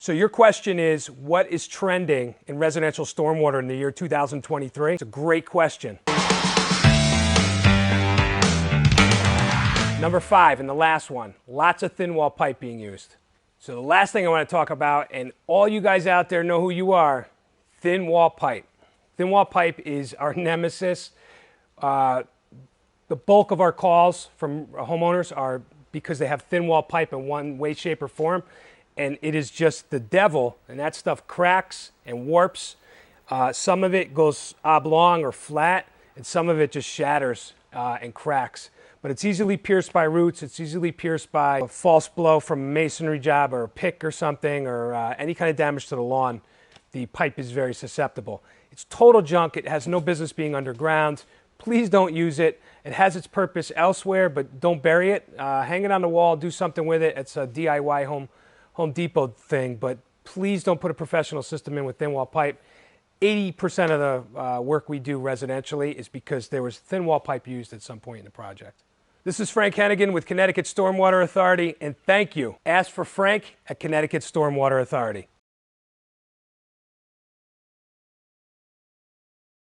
So your question is, what is trending in residential stormwater in the year 2023? It's a great question. Number 5, and the last one, lots of thin wall pipe being used. So the last thing I want to talk about, and all you guys out there know who you are, thin wall pipe. Thin wall pipe is our nemesis. The bulk of our calls from homeowners are because they have thin wall pipe in one way, shape, or form. And it is just the devil, and that stuff cracks and warps. Some of it goes oblong or flat, and some of it just shatters and cracks. But it's easily pierced by roots. It's easily pierced by a false blow from a masonry job or a pick or something, or any kind of damage to the lawn. The pipe is very susceptible. It's total junk. It has no business being underground. Please don't use it. It has its purpose elsewhere, but don't bury it. Hang it on the wall. Do something with it. It's a DIY Home Depot thing, but please don't put a professional system in with thin wall pipe. 80% of the work we do residentially is because there was thin wall pipe used at some point in the project. This is Frank Heneghan with Connecticut Stormwater Authority, and thank you. Ask for Frank at Connecticut Stormwater Authority.